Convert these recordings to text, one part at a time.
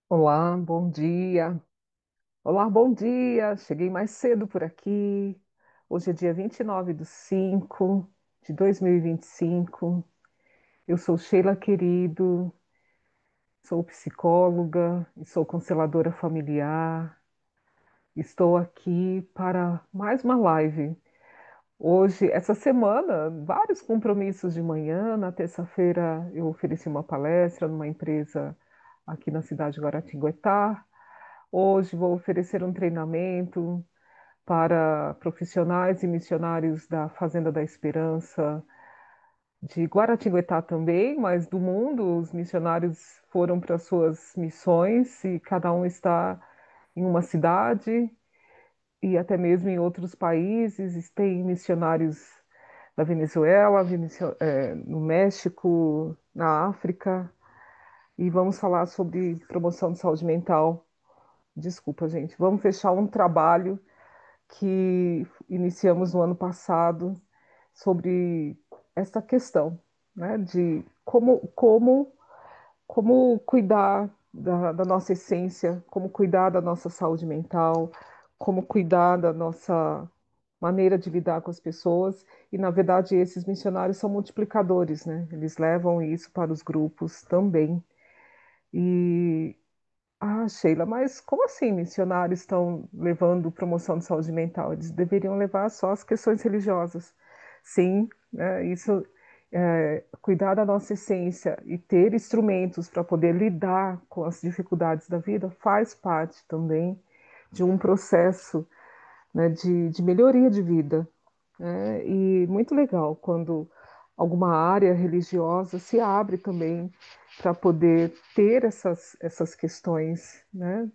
Olá, bom dia. Olá, bom dia. Cheguei mais cedo por aqui. Hoje é dia 29/5/2025. Eu sou Sheila Querido, sou psicóloga e sou consteladora familiar. Estou aqui para mais uma live. Hoje, essa semana, vários compromissos de manhã. Na terça-feira, eu ofereci uma palestra numa empresa aqui na cidade de Guaratinguetá. Hoje vou oferecer um treinamento para profissionais e missionários da Fazenda da Esperança, de Guaratinguetá também, mas do mundo. Os missionários foram para suas missões e cada um está em uma cidade e até mesmo em outros países. Tem missionários na Venezuela, no México, na África, e vamos falar sobre promoção de saúde mental. Desculpa, gente. Vamos fechar um trabalho que iniciamos no ano passado sobre essa questão, né, de como cuidar da nossa essência, como cuidar da nossa saúde mental, como cuidar da nossa maneira de lidar com as pessoas. E, na verdade, esses missionários são multiplicadores, né? Eles levam isso para os grupos também. E Sheila, mas como assim missionários estão levando promoção de saúde mental? Eles deveriam levar só as questões religiosas. Sim, né, isso, cuidar da nossa essência e ter instrumentos para poder lidar com as dificuldades da vida faz parte também de um processo, né, de melhoria de vida, né? E muito legal quando alguma área religiosa se abre também para poder ter essas questões, né?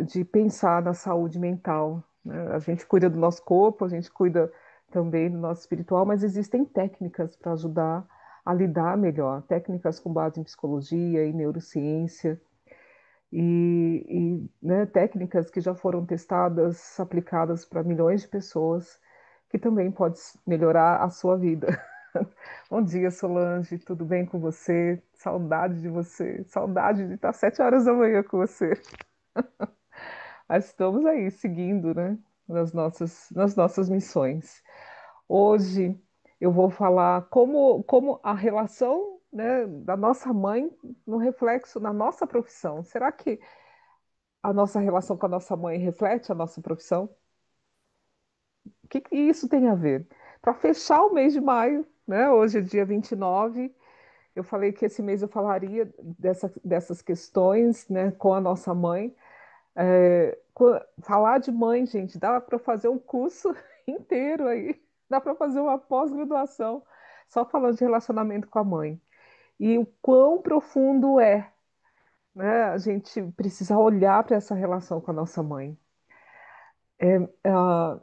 De pensar na saúde mental, né? A gente cuida do nosso corpo, a gente cuida também do nosso espiritual, mas existem técnicas para ajudar a lidar melhor, técnicas com base em psicologia e neurociência, né, técnicas que já foram testadas, aplicadas para milhões de pessoas, que também pode melhorar a sua vida. Bom dia, Solange, tudo bem com você? Saudade de você, saudade de estar 7 horas da manhã com você. Mas estamos aí, seguindo, né, nas nossas missões. Hoje eu vou falar como a relação, né, da nossa mãe no reflexo na nossa profissão. Será que a nossa relação com a nossa mãe reflete a nossa profissão? O que isso tem a ver? Para fechar o mês de maio, né? Hoje é dia 29. Eu falei que esse mês eu falaria dessas questões, né, com a nossa mãe. Falar de mãe, gente, dá para fazer um curso inteiro aí, dá para fazer uma pós-graduação só falando de relacionamento com a mãe. E o quão profundo é, né? A gente precisa olhar para essa relação com a nossa mãe. Ah,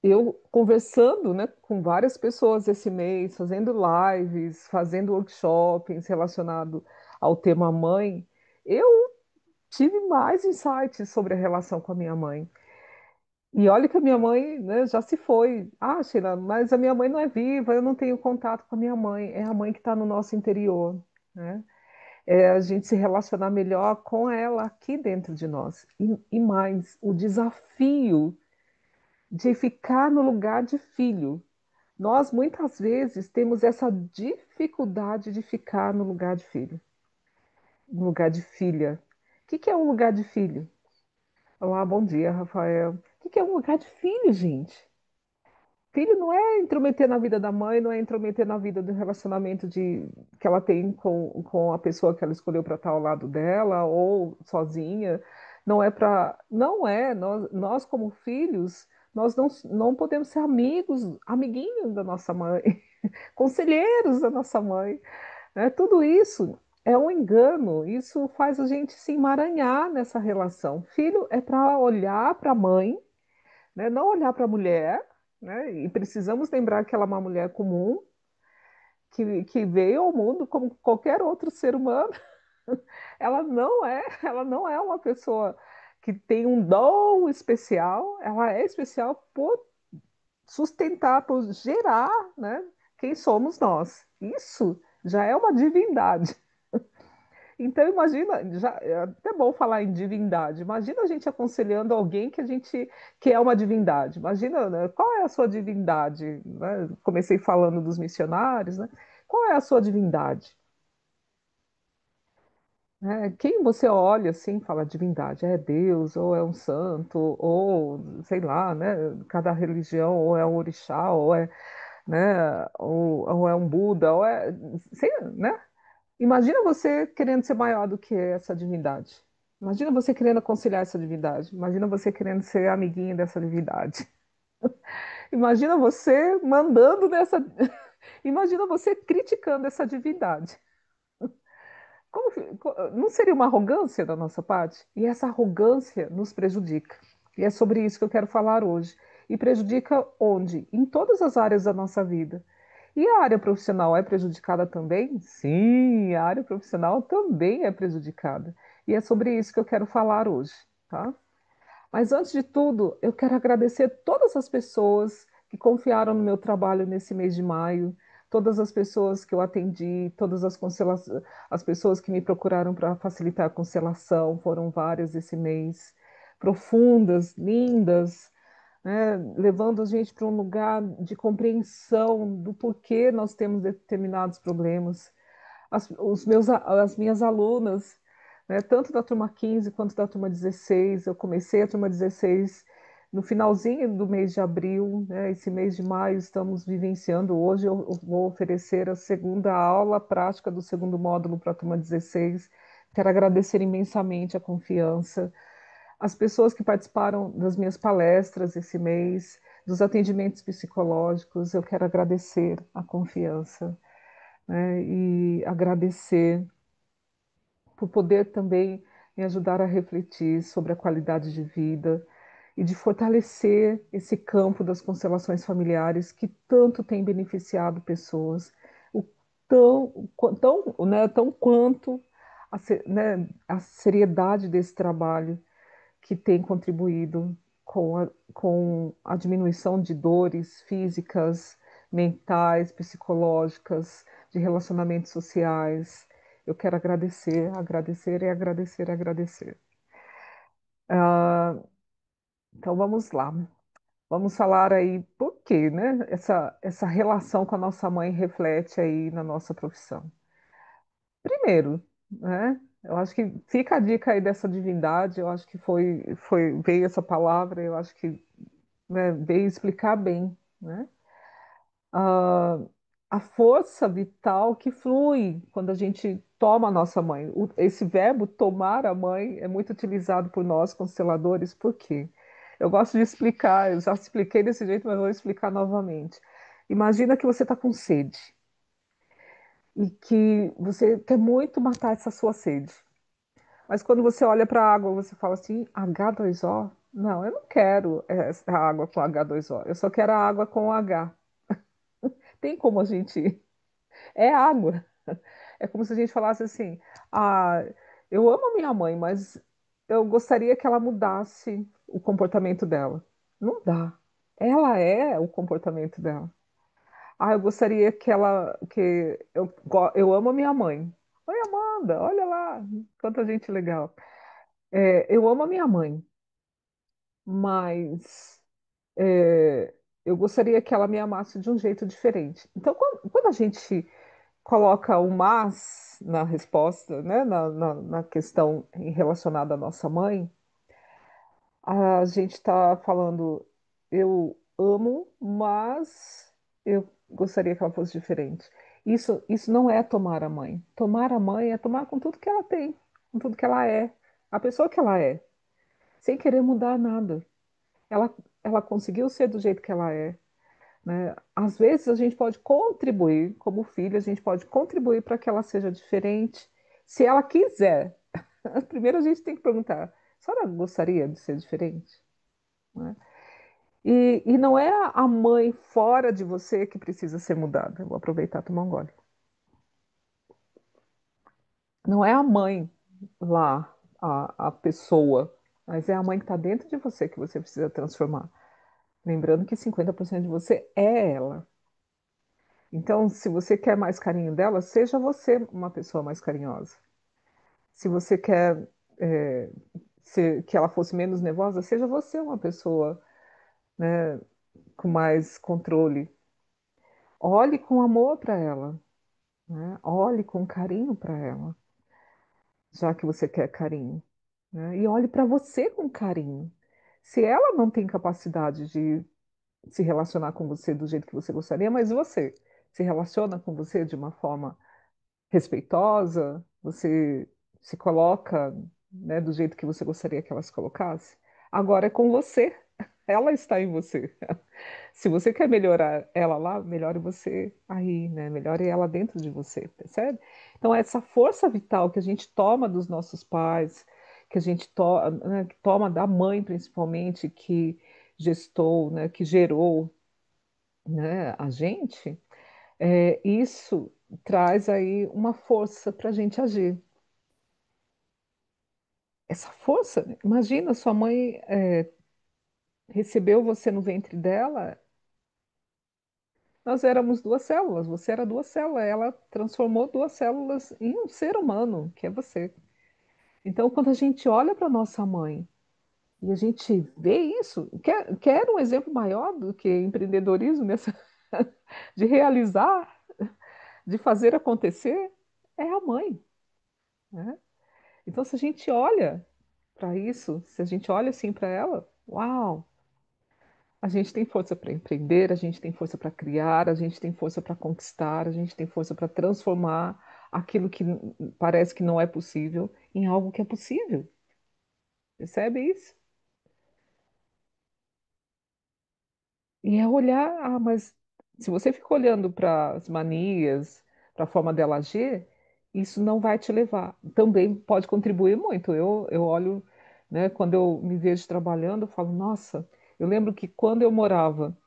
eu conversando, né, com várias pessoas esse mês, fazendo lives, fazendo workshops relacionados ao tema mãe, eu tive mais insights sobre a relação com a minha mãe. E olha que a minha mãe, né, já se foi. Ah, Sheila, mas a minha mãe não é viva, eu não tenho contato com a minha mãe. É a mãe que está no nosso interior, né? É a gente se relacionar melhor com ela aqui dentro de nós. E mais, o desafio de ficar no lugar de filho. Nós muitas vezes temos essa dificuldade de ficar no lugar de filho, no lugar de filha. O que é um lugar de filho? Olá, bom dia, Rafael. O que é um lugar de filho, gente? Filho não é intrometer na vida da mãe, não é intrometer na vida do relacionamento que ela tem com a pessoa que ela escolheu para estar ao lado dela ou sozinha. Não é para. Não é. Nós, como filhos, nós não podemos ser amigos, amiguinhos da nossa mãe, conselheiros da nossa mãe, né? Tudo isso é um engano, isso faz a gente se emaranhar nessa relação. Filho é para olhar para a mãe, né? Não olhar para a mulher, né? E precisamos lembrar que ela é uma mulher comum, que veio ao mundo como qualquer outro ser humano. Ela não é uma pessoa que tem um dom especial, ela é especial por sustentar, por gerar, né, quem somos nós. Isso já é uma divindade. Então, imagina, já, é até bom falar em divindade. Imagina a gente aconselhando alguém que a gente que é uma divindade. Imagina, né, qual é a sua divindade, né? Comecei falando dos missionários, né? Qual é a sua divindade? Né? Quem você olha assim, e fala divindade, é Deus, ou é um santo, ou sei lá, né? Cada religião, ou é um orixá, ou é, né? Ou é um Buda, ou é, sei, né? Imagina você querendo ser maior do que essa divindade. Imagina você querendo aconselhar essa divindade. Imagina você querendo ser amiguinho dessa divindade. Imagina você mandando nessa. Imagina você criticando essa divindade. Não seria uma arrogância da nossa parte? E essa arrogância nos prejudica. E é sobre isso que eu quero falar hoje. E prejudica onde? Em todas as áreas da nossa vida. E a área profissional é prejudicada também? Sim, a área profissional também é prejudicada. E é sobre isso que eu quero falar hoje, tá? Mas antes de tudo, eu quero agradecer todas as pessoas que confiaram no meu trabalho nesse mês de maio, todas as pessoas que eu atendi, todas as pessoas que me procuraram para facilitar a constelação, foram várias esse mês, profundas, lindas, né, levando a gente para um lugar de compreensão do porquê nós temos determinados problemas. As minhas alunas, né, tanto da turma 15 quanto da turma 16, eu comecei a turma 16 no finalzinho do mês de abril, né, esse mês de maio estamos vivenciando. Hoje eu vou oferecer a segunda aula prática do segundo módulo para a turma 16. Quero agradecer imensamente a confiança, as pessoas que participaram das minhas palestras esse mês, dos atendimentos psicológicos. Eu quero agradecer a confiança, né, e agradecer por poder também me ajudar a refletir sobre a qualidade de vida e de fortalecer esse campo das constelações familiares que tanto tem beneficiado pessoas, o tão quanto né, a seriedade desse trabalho que tem contribuído com a diminuição de dores físicas, mentais, psicológicas, de relacionamentos sociais. Eu quero agradecer, agradecer e agradecer, agradecer. Ah, então vamos lá. Vamos falar aí por quê, né? Essa relação com a nossa mãe reflete aí na nossa profissão. Primeiro, né? Eu acho que fica a dica aí dessa divindade, eu acho que veio essa palavra, eu acho que, né, veio explicar bem, né? Ah, a força vital que flui quando a gente toma a nossa mãe. Esse verbo tomar a mãe é muito utilizado por nós, consteladores, por quê? Eu gosto de explicar, eu já expliquei desse jeito, mas vou explicar novamente. Imagina que você está com sede e que você quer muito matar essa sua sede. Mas quando você olha para a água, você fala assim, H2O? Não, eu não quero essa água com H2O, eu só quero a água com H. Tem como a gente. É água. É como se a gente falasse assim: ah, eu amo a minha mãe, mas eu gostaria que ela mudasse o comportamento dela. Não dá. Ela é o comportamento dela. Ah, eu gostaria que ela. Eu amo a minha mãe. Oi, Amanda, olha lá, quanta gente legal. É, eu amo a minha mãe, mas eu gostaria que ela me amasse de um jeito diferente. Então, quando a gente coloca o mas na resposta, né, na questão relacionada à nossa mãe, a gente está falando, eu amo, mas eu gostaria que ela fosse diferente. Isso não é tomar a mãe. Tomar a mãe é tomar com tudo que ela tem, com tudo que ela é, a pessoa que ela é, sem querer mudar nada. Ela, ela conseguiu ser do jeito que ela é, né? Às vezes a gente pode contribuir, como filho, a gente pode contribuir para que ela seja diferente, se ela quiser. Primeiro a gente tem que perguntar: a senhora gostaria de ser diferente? Né? E não é a mãe fora de você que precisa ser mudada. Eu vou aproveitar e tomar um gole. Não é a mãe lá, a pessoa, mas é a mãe que está dentro de você que você precisa transformar. Lembrando que 50% de você é ela. Então, se você quer mais carinho dela, seja você uma pessoa mais carinhosa. Se você quer é, que ela fosse menos nervosa, seja você uma pessoa, né, com mais controle. Olhe com amor para ela, né? Olhe com carinho para ela, já que você quer carinho, né? E olhe para você com carinho. Se ela não tem capacidade de se relacionar com você do jeito que você gostaria, mas você se relaciona com você de uma forma respeitosa, você se coloca, né, do jeito que você gostaria que ela se colocasse. Agora é com você, ela está em você. Se você quer melhorar ela lá, melhore você aí, né? Melhore ela dentro de você, percebe? Então, essa força vital que a gente toma dos nossos pais, que a gente né, que toma da mãe, principalmente, que gestou, né, que gerou, né, a gente, isso traz aí uma força para a gente agir. Essa força, né? Imagina, sua mãe recebeu você no ventre dela, nós éramos duas células, você era duas células, ela transformou duas células em um ser humano, que é você. Então, quando a gente olha para nossa mãe e a gente vê isso, quer um exemplo maior do que empreendedorismo nessa, de realizar, de fazer acontecer, é a mãe, né? Então, se a gente olha para isso, se a gente olha assim para ela, uau! A gente tem força para empreender, a gente tem força para criar, a gente tem força para conquistar, a gente tem força para transformar aquilo que parece que não é possível em algo que é possível. Percebe isso? E é olhar, mas se você fica olhando para as manias, para a forma dela agir, isso não vai te levar. Também pode contribuir muito. Eu olho, né, quando eu me vejo trabalhando, eu falo, nossa, eu lembro que quando eu morava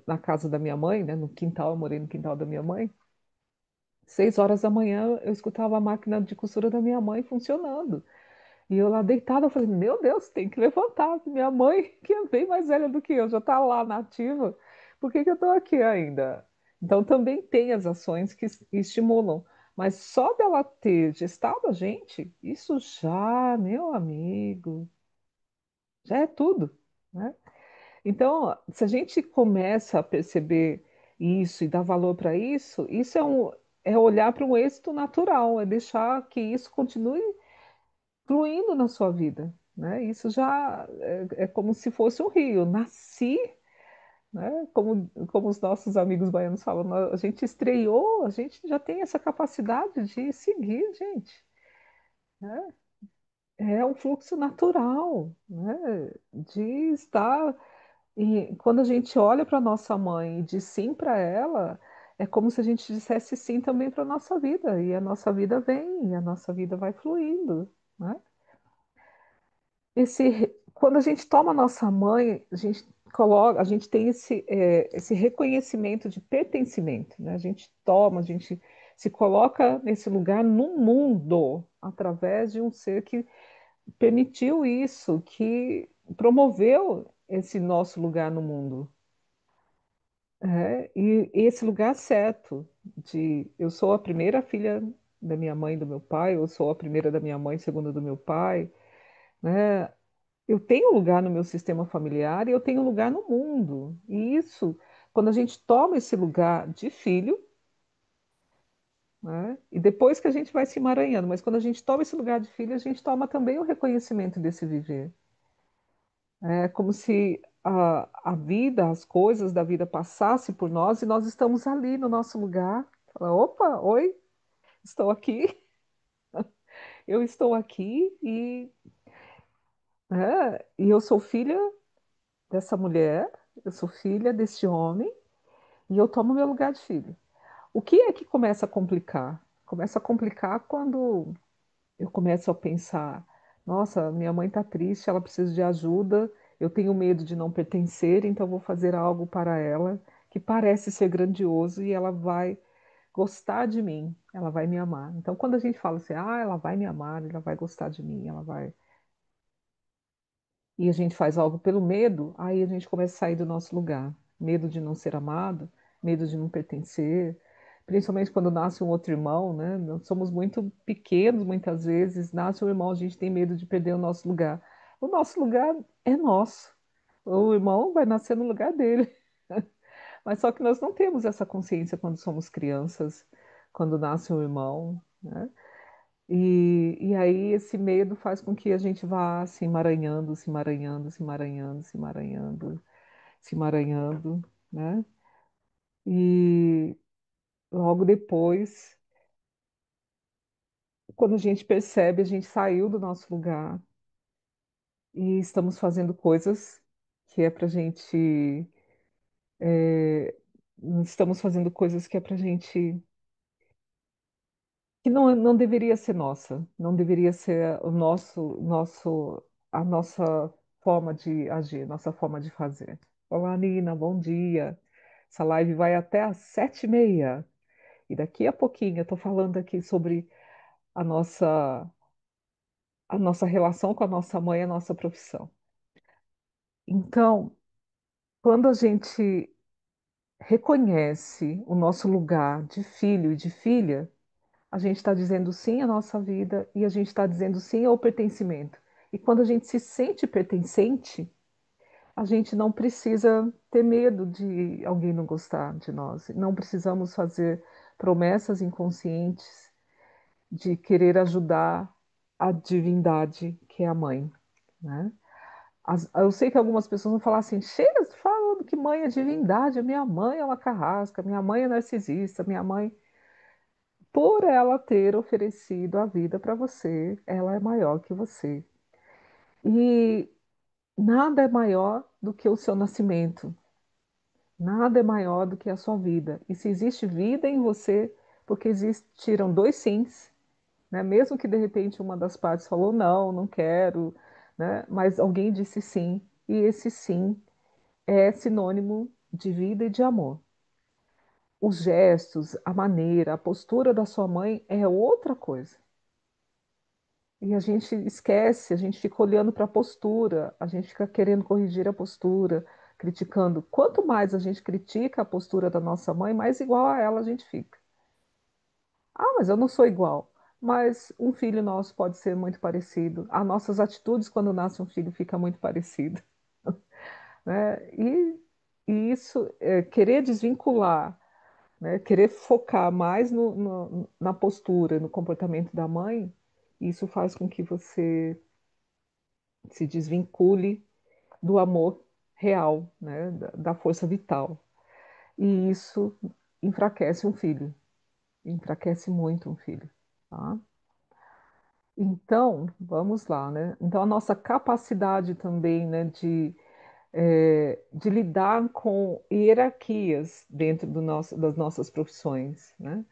na casa da minha mãe, né, no quintal, eu morei no quintal da minha mãe. 6 horas da manhã eu escutava a máquina de costura da minha mãe funcionando. E eu lá deitada, eu falei, meu Deus, tem que levantar. Minha mãe, que é bem mais velha do que eu, já está lá na ativa. Por que que eu estou aqui ainda? Então também tem as ações que estimulam. Mas só dela ter gestado a gente, isso já, meu amigo, já é tudo, né? Então, se a gente começa a perceber isso e dar valor para isso, isso é olhar para um êxito natural, é deixar que isso continue fluindo na sua vida, né? Isso já é como se fosse um rio. Eu nasci, né? Como os nossos amigos baianos falam, a gente estreou, a gente já tem essa capacidade de seguir, gente, né? É um fluxo natural, né? De estar. E quando a gente olha para nossa mãe e diz sim para ela, é como se a gente dissesse sim também para a nossa vida. E a nossa vida vem, e a nossa vida vai fluindo, né? Quando a gente toma a nossa mãe, a gente coloca, a gente tem esse reconhecimento de pertencimento, né? A gente toma, a gente se coloca nesse lugar no mundo através de um ser que permitiu isso, que promoveu esse nosso lugar no mundo. E esse lugar certo de eu sou a primeira filha da minha mãe e do meu pai, eu sou a primeira da minha mãe, segunda do meu pai, né? Eu tenho lugar no meu sistema familiar e eu tenho lugar no mundo. E isso, quando a gente toma esse lugar de filho, né? E depois que a gente vai se emaranhando, mas quando a gente toma esse lugar de filho, a gente toma também o reconhecimento desse viver. É como se a vida, as coisas da vida passassem por nós e nós estamos ali no nosso lugar. Fala, opa, oi, estou aqui, eu estou aqui e eu sou filha dessa mulher, eu sou filha desse homem e eu tomo meu lugar de filho. O que é que começa a complicar? Começa a complicar quando eu começo a pensar: nossa, minha mãe está triste, ela precisa de ajuda, eu tenho medo de não pertencer, então vou fazer algo para ela que parece ser grandioso e ela vai gostar de mim, ela vai me amar. Então, quando a gente fala assim, ela vai me amar, ela vai gostar de mim, ela vai. E a gente faz algo pelo medo, aí a gente começa a sair do nosso lugar. Medo de não ser amado, medo de não pertencer, principalmente quando nasce um outro irmão, né? Nós somos muito pequenos muitas vezes, nasce um irmão, a gente tem medo de perder o nosso lugar. O nosso lugar é nosso. O irmão vai nascer no lugar dele. Mas só que nós não temos essa consciência quando somos crianças, quando nasce um irmão, né? E aí esse medo faz com que a gente vá se emaranhando, se emaranhando, se emaranhando, se emaranhando, se emaranhando, né? E logo depois, quando a gente percebe, a gente saiu do nosso lugar e estamos fazendo coisas que é pra gente, é, estamos fazendo coisas que é pra gente, que não deveria ser nossa, não deveria ser a nossa forma de agir, nossa forma de fazer. Olá, Nina, bom dia. Essa live vai até às 7h30. E daqui a pouquinho eu estou falando aqui sobre a a nossa relação com a nossa mãe e a nossa profissão. Então, quando a gente reconhece o nosso lugar de filho e de filha, a gente está dizendo sim à nossa vida e a gente está dizendo sim ao pertencimento. E quando a gente se sente pertencente, a gente não precisa ter medo de alguém não gostar de nós. Não precisamos fazer promessas inconscientes de querer ajudar a divindade que é a mãe, né? Eu sei que algumas pessoas vão falar assim, chega falando que mãe é divindade, minha mãe é uma carrasca, minha mãe é narcisista, minha mãe, por ela ter oferecido a vida para você, ela é maior que você. E nada é maior do que o seu nascimento, nada é maior do que a sua vida. E se existe vida em você, porque existiram dois sims, né? Mesmo que de repente uma das partes falou não, não quero, né? Mas alguém disse sim, e esse sim é sinônimo de vida e de amor. Os gestos, a maneira, a postura da sua mãe é outra coisa. E a gente esquece, a gente fica olhando para a postura, a gente fica querendo corrigir a postura, criticando. Quanto mais a gente critica a postura da nossa mãe, mais igual a ela a gente fica. Ah, mas eu não sou igual. Mas um filho nosso pode ser muito parecido. As nossas atitudes quando nasce um filho fica muito parecido, né? E isso, querer desvincular, né? Querer focar mais na postura, no comportamento da mãe, isso faz com que você se desvincule do amor real, né? Da força vital. E isso enfraquece um filho, enfraquece muito um filho, tá? Então, vamos lá, né? Então, a nossa capacidade também, né, de lidar com hierarquias dentro das nossas profissões, né?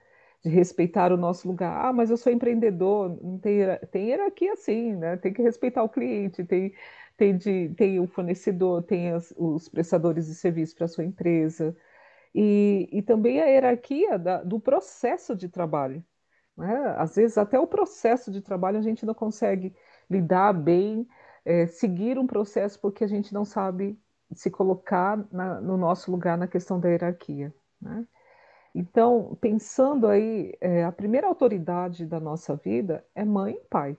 De respeitar o nosso lugar. Ah, mas eu sou empreendedor, não tem, tem hierarquia sim, né? Tem que respeitar o cliente, tem o fornecedor, tem os prestadores de serviço para a sua empresa. E também a hierarquia do processo de trabalho, né? Às vezes, até o processo de trabalho a gente não consegue lidar bem, seguir um processo porque a gente não sabe se colocar no nosso lugar na questão da hierarquia, né? Então, pensando aí, a primeira autoridade da nossa vida é mãe e pai.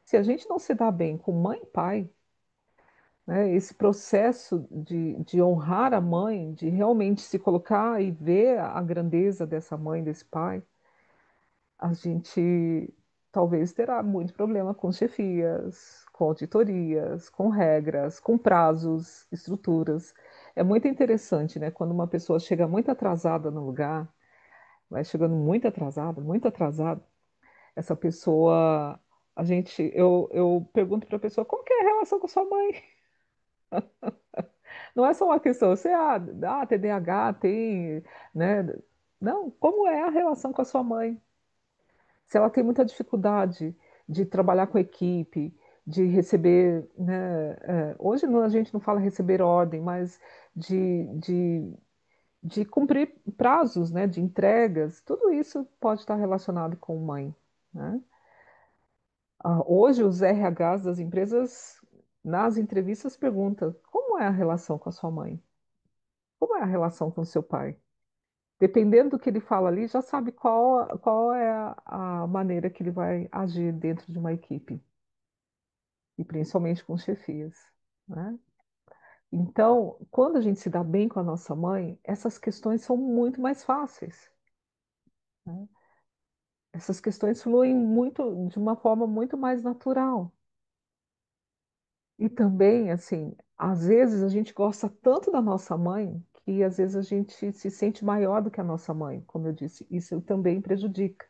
Se a gente não se dá bem com mãe e pai, né, esse processo de honrar a mãe, de realmente se colocar e ver a grandeza dessa mãe, desse pai, a gente talvez terá muito problema com chefias, com auditorias, com regras, com prazos, estruturas. É muito interessante, né? Quando uma pessoa chega muito atrasada no lugar, vai chegando muito atrasada, essa pessoa, eu pergunto para a pessoa, como que é a relação com sua mãe? Não é só uma questão, você, TDAH, tem, né? Não, como é a relação com a sua mãe? Se ela tem muita dificuldade de trabalhar com equipe, de receber, né, hoje a gente não fala receber ordem, mas de, de, de cumprir prazos, né, de entregas, tudo isso pode estar relacionado com mãe, né? Hoje os RHs das empresas, nas entrevistas, perguntam como é a relação com a sua mãe? Como é a relação com o seu pai? dependendo do que ele fala ali, já sabe qual é a maneira que ele vai agir dentro de uma equipe, e principalmente com chefias, né? Então, quando a gente se dá bem com a nossa mãe, essas questões são muito mais fáceis, né? Essas questões fluem muito, de uma forma muito mais natural. E também, assim, às vezes a gente gosta tanto da nossa mãe que às vezes a gente se sente maior do que a nossa mãe, como eu disse, isso também prejudica.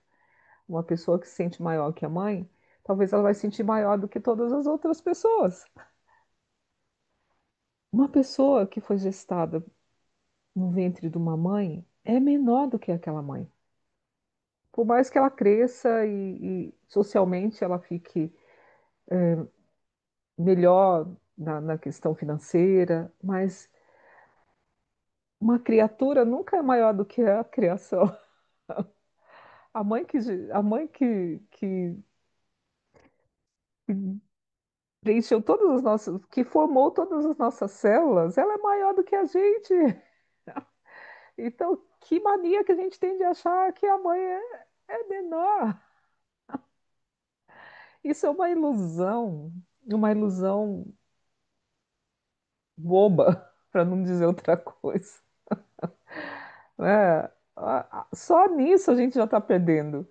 Uma pessoa que se sente maior que a mãe, talvez ela vai se sentir maior do que todas as outras pessoas. Uma pessoa que foi gestada no ventre de uma mãe é menor do que aquela mãe. Por mais que ela cresça e socialmente ela fique melhor na questão financeira, mas uma criatura nunca é maior do que a criação. A mãe que preencheu todas as nossas, que formou todas as nossas células, ela é maior do que a gente. Então, que mania que a gente tem de achar que a mãe é menor. Isso é uma ilusão boba, para não dizer outra coisa. É, só nisso a gente já está perdendo.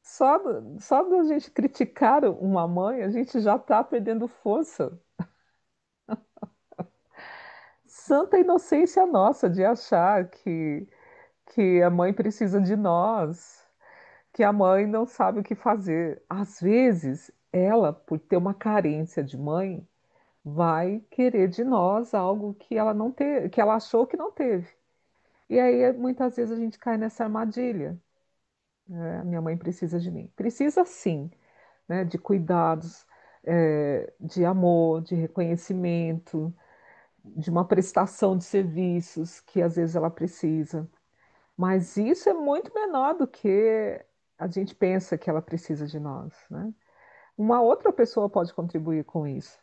Só da gente criticar uma mãe, a gente já está perdendo força. Santa inocência nossa de achar que a mãe precisa de nós, que a mãe não sabe o que fazer. Às vezes, ela, por ter uma carência de mãe, vai querer de nós algo que ela não teve, que ela achou que não teve. E aí, muitas vezes, a gente cai nessa armadilha. Né? Minha mãe precisa de mim. Precisa sim, né? De cuidados, de amor, de reconhecimento, de uma prestação de serviços que às vezes ela precisa. Mas isso é muito menor do que a gente pensa que ela precisa de nós, né? Uma outra pessoa pode contribuir com isso.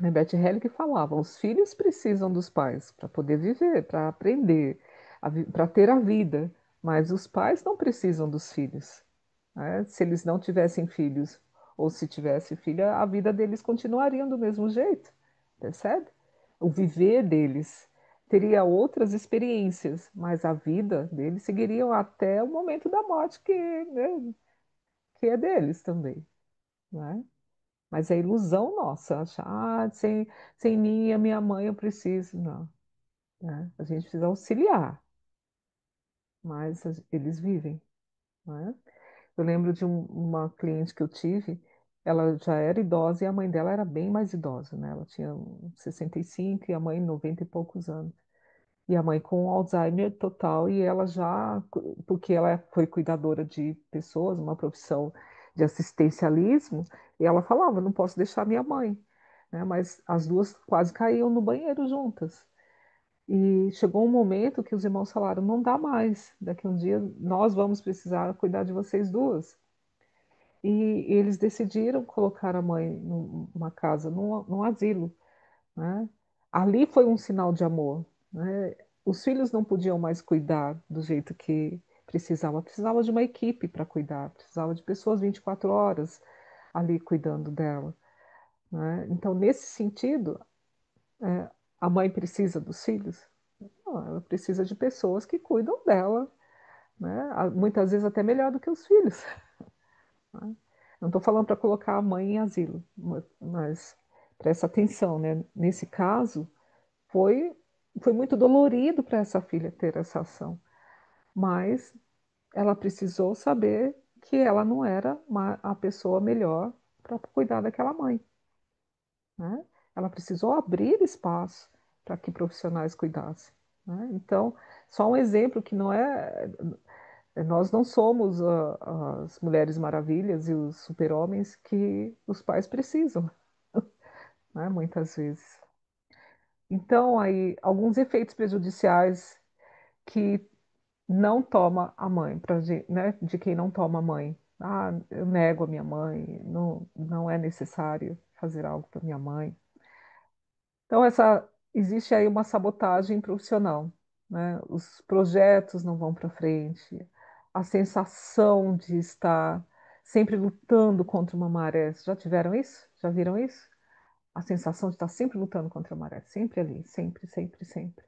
A Beth Hellick falava: os filhos precisam dos pais para poder viver, para aprender, para ter a vida, mas os pais não precisam dos filhos, né? Se eles não tivessem filhos, ou se tivesse filha, a vida deles continuaria do mesmo jeito, percebe? O viver deles teria outras experiências, mas a vida deles seguiria até o momento da morte, né, que é deles também, né? Mas é ilusão nossa, achar, sem mim, a minha mãe, eu preciso. Não, né? A gente precisa auxiliar, mas eles vivem, né? Eu lembro de uma cliente que eu tive, ela já era idosa e a mãe dela era bem mais idosa, né? Ela tinha uns 65 e a mãe 90 e poucos anos. E a mãe com Alzheimer total, e ela já, porque ela foi cuidadora de pessoas, uma profissão de assistencialismo, e ela falava, não posso deixar minha mãe, né? Mas as duas quase caíam no banheiro juntas. E chegou um momento que os irmãos falaram, não dá mais, daqui a um dia nós vamos precisar cuidar de vocês duas. E eles decidiram colocar a mãe numa casa, num asilo, né? Ali foi um sinal de amor, né? Os filhos não podiam mais cuidar do jeito que precisava de uma equipe para cuidar, precisava de pessoas 24 horas ali cuidando dela, né? Então, nesse sentido, é, a mãe precisa dos filhos? Não, ela precisa de pessoas que cuidam dela, né? Muitas vezes até melhor do que os filhos, né? Não estou falando para colocar a mãe em asilo, mas presta atenção, né? Nesse caso, foi, foi muito dolorido para essa filha ter essa ação, mas ela precisou saber que ela não era a pessoa melhor para cuidar daquela mãe, né? Ela precisou abrir espaço para que profissionais cuidassem, né? Então, só um exemplo que não é. Nós não somos as Mulheres Maravilhas e os super-homens que os pais precisam, né? Muitas vezes. Então, aí, alguns efeitos prejudiciais que não toma a mãe, né, de quem não toma a mãe. Ah, eu nego a minha mãe, não é necessário fazer algo para minha mãe. Então, existe aí uma sabotagem profissional. né? Os projetos não vão para frente, a sensação de estar sempre lutando contra uma maré. Já tiveram isso? Já viram isso? A sensação de estar sempre lutando contra a maré, sempre ali, sempre, sempre, sempre.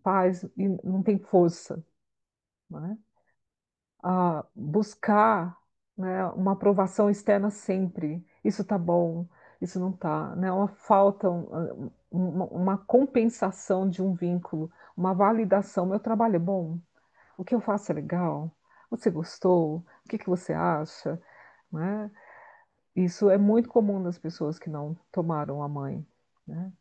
Paz e não tem força, né? A buscar, né, uma aprovação externa sempre. Isso tá bom, isso não tá, né? Uma falta, uma compensação de um vínculo, uma validação. Meu trabalho é bom, o que eu faço é legal, você gostou, o que que você acha, né? Isso é muito comum nas pessoas que não tomaram a mãe, né?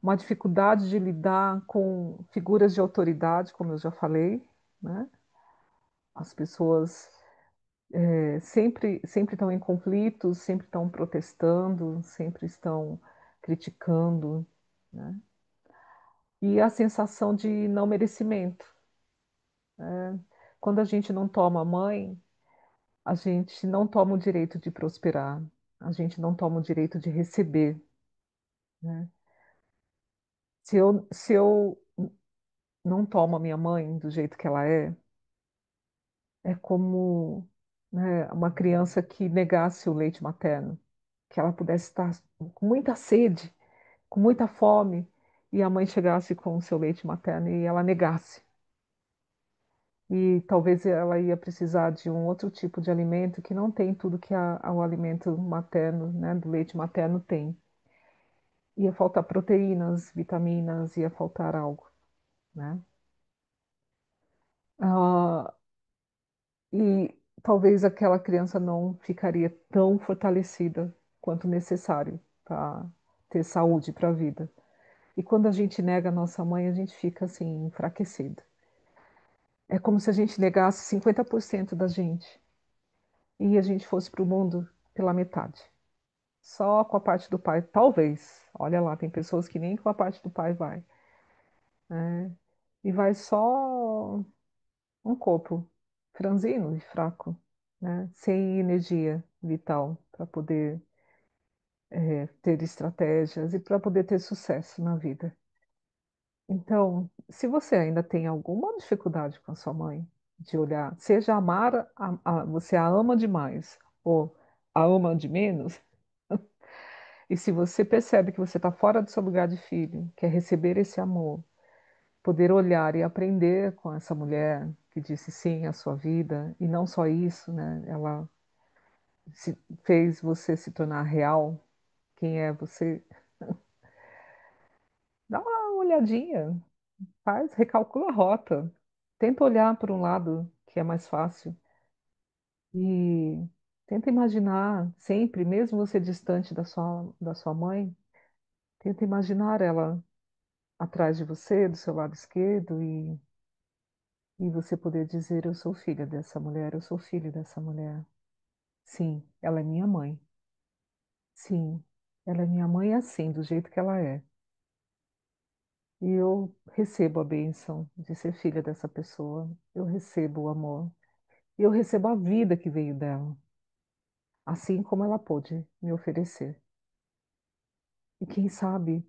Uma dificuldade de lidar com figuras de autoridade, como eu já falei, né? As pessoas sempre estão em conflitos, sempre estão protestando, sempre estão criticando, né? E a sensação de não merecimento. Quando a gente não toma a mãe, a gente não toma o direito de prosperar, a gente não toma o direito de receber, né? Se eu não tomo a minha mãe do jeito que ela é como, né, uma criança que negasse o leite materno, que ela pudesse estar com muita sede, com muita fome, e a mãe chegasse com o seu leite materno e ela negasse. E talvez ela ia precisar de um outro tipo de alimento que não tem tudo que o alimento materno, né, do leite materno tem. Ia faltar proteínas, vitaminas, ia faltar algo, né? Ah, e talvez aquela criança não ficaria tão fortalecida quanto necessário para ter saúde para a vida. E quando a gente nega a nossa mãe, a gente fica assim, enfraquecido. É como se a gente negasse 50% da gente e a gente fosse para o mundo pela metade. Só com a parte do pai, talvez. Olha lá, tem pessoas que nem com a parte do pai vai, né? E vai só um corpo franzino e fraco, né? Sem energia vital para poder ter estratégias e para poder ter sucesso na vida. Então, se você ainda tem alguma dificuldade com a sua mãe, de olhar, seja amar, você a ama demais ou a ama de menos, e se você percebe que você está fora do seu lugar de filho, quer receber esse amor, poder olhar e aprender com essa mulher que disse sim à sua vida, e não só isso, né? Ela fez você se tornar real, quem é você, dá uma olhadinha, faz, recalcula a rota, tenta olhar por um lado que é mais fácil e tenta imaginar sempre, mesmo você distante da sua mãe, tenta imaginar ela atrás de você, do seu lado esquerdo e você poder dizer: Eu sou filha dessa mulher, eu sou filho dessa mulher. Sim, ela é minha mãe. Sim, ela é minha mãe assim, do jeito que ela é. E eu recebo a bênção de ser filha dessa pessoa. Eu recebo o amor. E eu recebo a vida que veio dela, assim como ela pôde me oferecer. E quem sabe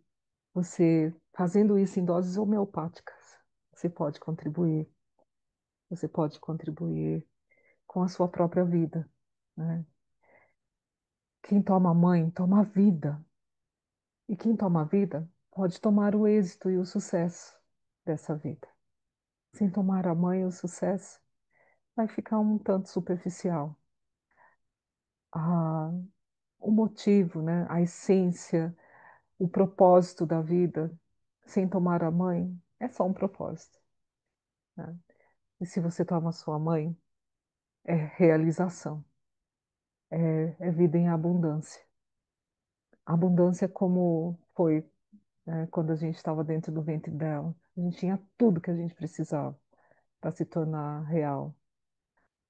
você, fazendo isso em doses homeopáticas, você pode contribuir. Você pode contribuir com a sua própria vida, né? Quem toma a mãe, toma a vida. E quem toma a vida pode tomar o êxito e o sucesso dessa vida. Sem tomar a mãe, o sucesso vai ficar um tanto superficial. Ah, o motivo, né? A essência, o propósito da vida, sem tomar a mãe, é só um propósito, né? E se você toma a sua mãe, é realização, é vida em abundância. Abundância como foi, né, quando a gente estava dentro do ventre dela. A gente tinha tudo que a gente precisava para se tornar real,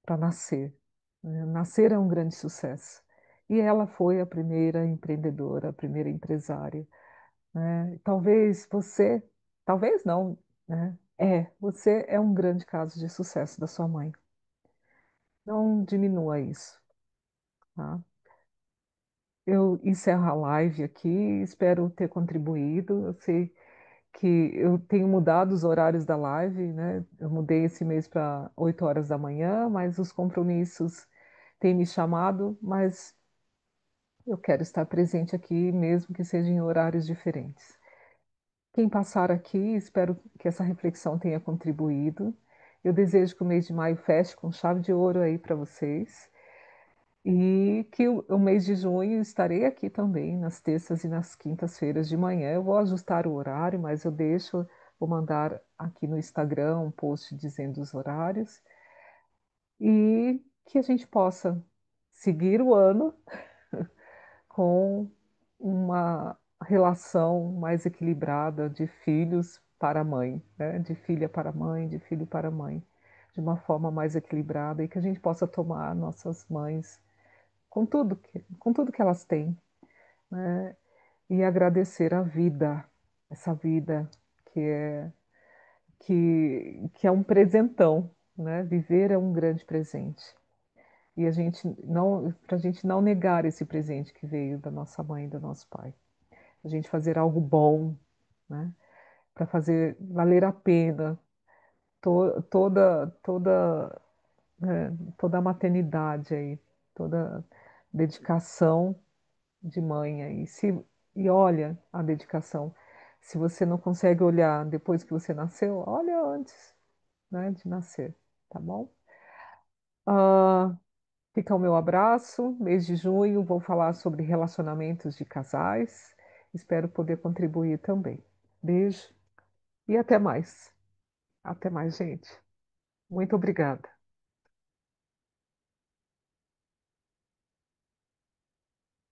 para nascer, né? Nascer é um grande sucesso. E ela foi a primeira empreendedora, a primeira empresária, né? Talvez não, né? Você é um grande caso de sucesso da sua mãe. Não diminua isso, tá? Eu encerro a live aqui, espero ter contribuído. Eu sei que eu tenho mudado os horários da live, né? Eu mudei esse mês para 8 horas da manhã, mas os compromissos têm me chamado, mas eu quero estar presente aqui, mesmo que seja em horários diferentes. Quem passar aqui, espero que essa reflexão tenha contribuído. Eu desejo que o mês de maio feche com chave de ouro aí para vocês. E que o mês de junho estarei aqui também, nas terças e nas quintas-feiras de manhã. Eu vou ajustar o horário, mas eu deixo, vou mandar aqui no Instagram um post dizendo os horários. E que a gente possa seguir o ano com uma relação mais equilibrada de filhos para a mãe, né? De filha para a mãe, de filho para a mãe, de uma forma mais equilibrada e que a gente possa tomar nossas mães com tudo que elas têm, né? E agradecer a vida, essa vida que é que é um presentão, né? Viver é um grande presente. E a gente não, para a gente não negar esse presente que veio da nossa mãe e do nosso pai. A gente fazer algo bom, né? Para fazer valer a pena toda toda a maternidade aí, toda dedicação de mãe aí. E olha a dedicação. Se você não consegue olhar depois que você nasceu, olha antes, né, de nascer, tá bom? Ah, fica o meu abraço. Mês de junho vou falar sobre relacionamentos de casais. Espero poder contribuir também. Beijo e até mais. Até mais, gente. Muito obrigada.